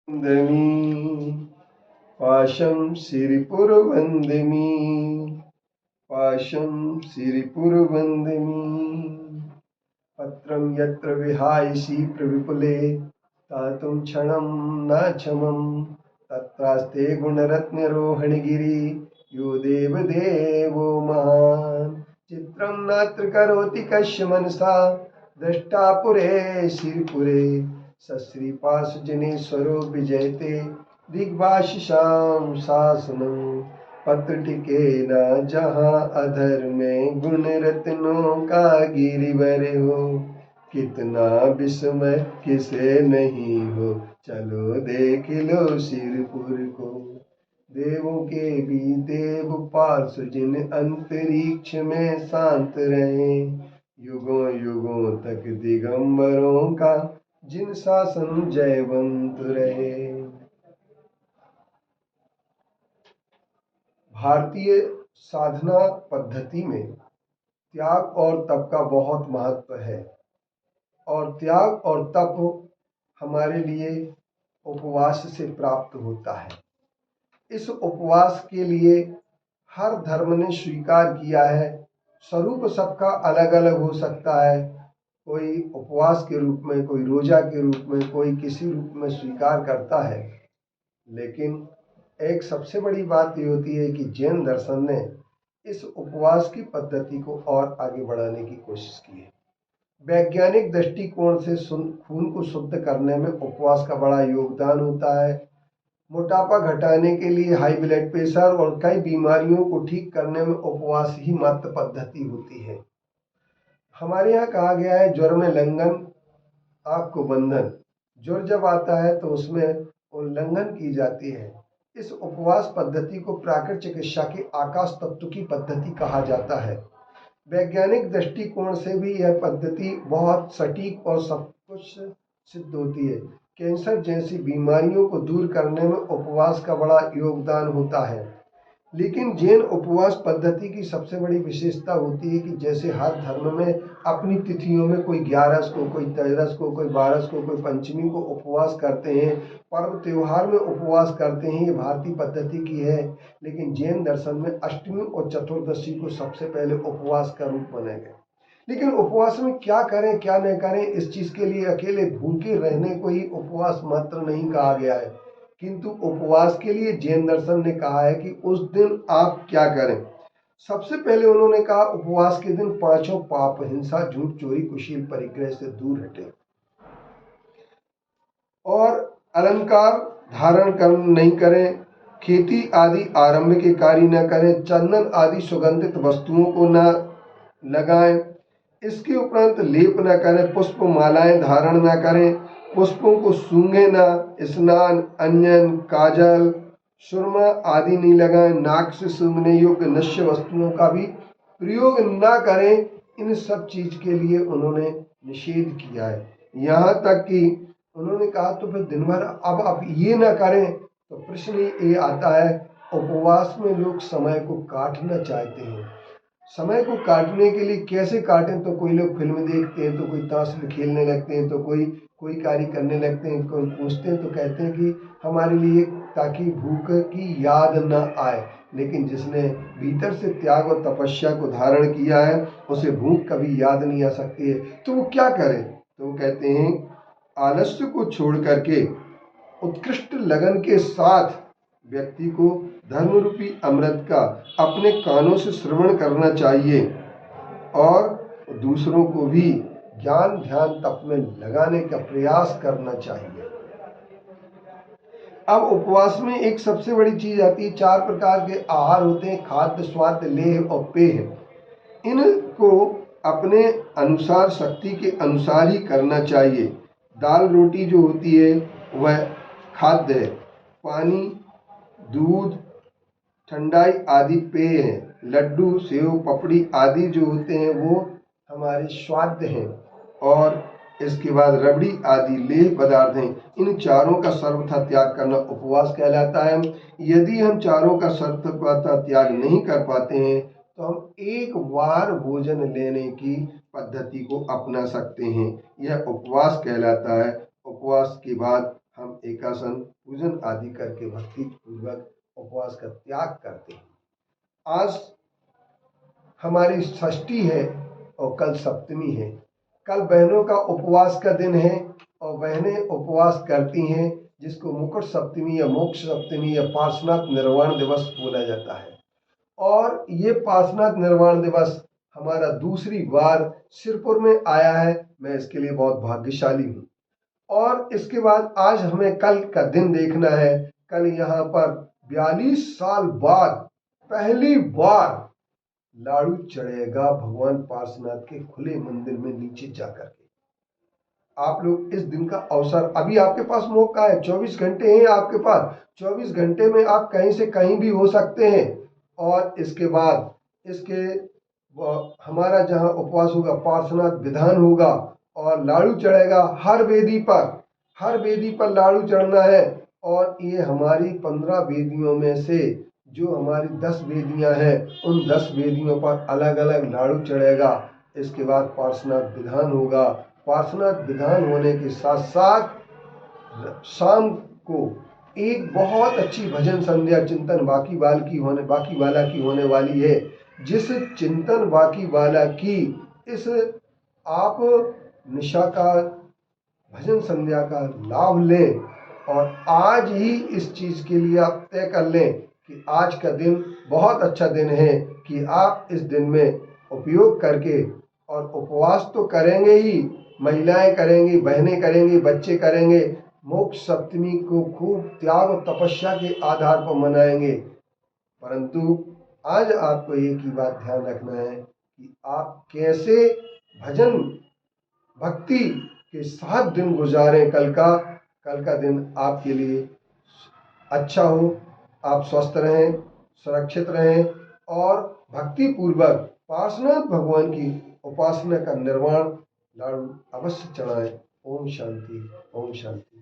वन्दमी पाशं सिरिपुरवन्दमी पाशं सिरिपुरवन्दमी पत्रं यत्र विहायसि प्रविपुले तातुं क्षणं न क्षमं तत्रास्ते गुणरत्नरोहणगिरि यो देवदेवो महान् चित्रं नात्र करोति कस्य मनसा दृष्टा पुरे श्रीपुरे सश्रीपाशजनेश्वरो विजयते दिग्भाषिषां शासनम् पत्र टिके न जहाँ अधर में गुण रत्नों का गिरिवर हो कितना विस्मय किसे नहीं हो चलो देख लो सिरपुर को देवों के भी देव पार्श्व जिन अंतरिक्ष में शांत रहे युगों युगों तक दिगंबरों का जिन शासन जयवंत रहे। भारतीय साधना पद्धति में त्याग और तप का बहुत महत्व है और त्याग और तप हमारे लिए उपवास से प्राप्त होता है। इस उपवास के लिए हर धर्म ने स्वीकार किया है। स्वरूप सबका अलग अलग हो सकता है, कोई उपवास के रूप में, कोई रोजा के रूप में, कोई किसी रूप में स्वीकार करता है। लेकिन एक सबसे बड़ी बात ये होती है कि जैन दर्शन ने इस उपवास की पद्धति को और आगे बढ़ाने की कोशिश की है। वैज्ञानिक दृष्टिकोण से खून को शुद्ध करने में उपवास का बड़ा योगदान होता है। मोटापा घटाने के लिए, हाई ब्लड प्रेशर और कई बीमारियों को ठीक करने में उपवास ही मात्र पद्धति होती है। हमारे यहाँ कहा गया है ज्वर में लंघन आँख को बंधन। ज्वर जब आता है तो उसमें उल्लंघन की जाती है। इस उपवास पद्धति को प्राकृतिक चिकित्सा के आकाश तत्व की पद्धति कहा जाता है। वैज्ञानिक दृष्टिकोण से भी यह पद्धति बहुत सटीक और सब कुछ सिद्ध होती है। कैंसर जैसी बीमारियों को दूर करने में उपवास का बड़ा योगदान होता है। लेकिन जैन उपवास पद्धति की सबसे बड़ी विशेषता होती है कि जैसे हर धर्म में अपनी तिथियों में कोई 11 को, कोई 13 को, कोई 12 को, कोई पंचमी को उपवास करते हैं, पर्व त्योहार में उपवास करते हैं, ये भारतीय पद्धति की है। लेकिन जैन दर्शन में अष्टमी और चतुर्दशी को सबसे पहले उपवास का रूप माना गया। लेकिन उपवास में क्या करें क्या न करें, इस चीज के लिए अकेले भूखे रहने को ही उपवास मात्र नहीं कहा गया है, किंतु उपवास के लिए जैन दर्शन ने कहा है कि उस दिन आप क्या करें। सबसे पहले उन्होंने कहा उपवास के दिन 5 पाप, हिंसा, झूठ, चोरी, कुशील, परिग्रह से दूर हटे और अलंकार धारण कर नहीं करें, खेती आदि आरंभ के कार्य न करें, चंदन आदि सुगंधित वस्तुओं को न लगाएं, इसके उपरांत लेप न करें, पुष्प मालाएं धारण न करें, पुष्पों को सूंघे न, स्नान, अंजन, काजल, सुरमा आदि नहीं लगाएं, नाक से सूंघने योग्य नश्य वस्तुओं का भी प्रयोग न करें। इन सब चीज के लिए उन्होंने निषेध किया है। यहाँ तक कि उन्होंने कहा तो फिर दिन भर अब आप ये ना करें, तो प्रश्न ये आता है उपवास में लोग समय को काटना चाहते हैं। समय को काटने के लिए कैसे काटें, तो कोई लोग फिल्म देखते हैं, तो कोई ताश खेलने लगते हैं, तो कोई कोई कार्य करने लगते हैं, कोई पूछते हैं तो कहते हैं कि हमारे लिए, ताकि भूख की याद न आए। लेकिन जिसने भीतर से त्याग और तपस्या को धारण किया है उसे भूख कभी याद नहीं आ सकती है। तो वो क्या करे, तो वो कहते हैं आलस्य को छोड़ करके उत्कृष्ट लगन के साथ व्यक्ति को धर्म रूपी अमृत का अपने कानों से श्रवण करना चाहिए और दूसरों को भी ज्ञान ध्यान तप में लगाने का प्रयास करना चाहिए। अब उपवास में एक सबसे बड़ी चीज आती है, 4 प्रकार के आहार होते हैं, खाद्य, स्वाद, लेह और पेय। इनको अपने अनुसार, शक्ति के अनुसार ही करना चाहिए। दाल रोटी जो होती है वह खाद्य है, पानी, दूध, ठंडाई आदि पेय हैं, लड्डू, सेव, पपड़ी आदि जो होते हैं वो हमारे स्वाद्य हैं, और इसके बाद रबड़ी आदि लेह पदार्थ हैं। इन चारों का सर्वथा त्याग करना उपवास कहलाता है। यदि हम चारों का सर्वथा त्याग नहीं कर पाते हैं तो हम एक बार भोजन लेने की पद्धति को अपना सकते हैं, यह उपवास कहलाता है। उपवास के बाद हम एकासन पूजन आदि करके भक्ति पूर्वक उपवास का त्याग करते हैं। आज हमारी षष्ठी है और कल सप्तमी है। कल बहनों का उपवास का दिन है और बहनें उपवास करती हैं, जिसको मुकुट सप्तमी या मोक्ष सप्तमी या पार्श्वनाथ निर्वाण दिवस बोला जाता है। और ये पार्श्वनाथ निर्वाण दिवस हमारा दूसरी बार सिरपुर में आया है। मैं इसके लिए बहुत भाग्यशाली हूँ। और इसके बाद आज हमें कल का दिन देखना है। कल यहाँ पर 42 साल बाद पहली बार लाड़ू चढ़ेगा भगवान पार्श्वनाथ के खुले मंदिर में नीचे जाकर के। आप लोग इस दिन का अवसर, अभी आपके पास मौका है, 24 घंटे हैं आपके पास। 24 घंटे में आप कहीं से कहीं भी हो सकते हैं। और इसके बाद हमारा जहाँ उपवास होगा पार्श्वनाथ विधान होगा और लाड़ू चढ़ेगा हर वेदी पर लाड़ू चढ़ना है। और ये हमारी 15 वेदियों में से जो हमारी 10 वेदियां हैं, उन 10 वेदियों पर अलग अलग लाड़ू चढ़ेगा। इसके बाद पार्श्वनाथ विधान होगा। पार्श्वनाथ विधान होने के साथ साथ शाम को एक बहुत अच्छी भजन संध्या चिंतन बाकी वाला की होने वाली है। जिस चिंतन बाकी वाला की इस आप निशा का भजन संध्या का लाभ लें और आज ही इस चीज के लिए आप तय कर लें कि आज का दिन बहुत अच्छा दिन है कि आप इस दिन में उपयोग करके, और उपवास तो करेंगे ही, महिलाएं करेंगी, बहनें करेंगी, बच्चे करेंगे। मोक्ष सप्तमी को खूब त्याग और तपस्या के आधार पर मनाएंगे। परंतु आज आपको एक ही बात ध्यान रखना है कि आप कैसे भजन भक्ति के साथ दिन गुजारें। कल का दिन आपके लिए अच्छा हो, आप स्वस्थ रहें, सुरक्षित रहें और भक्ति पूर्वक पार्श्वनाथ भगवान की उपासना का निर्वाण लाड़ू अवश्य चढ़ाएं। ओम शांति, ओम शांति।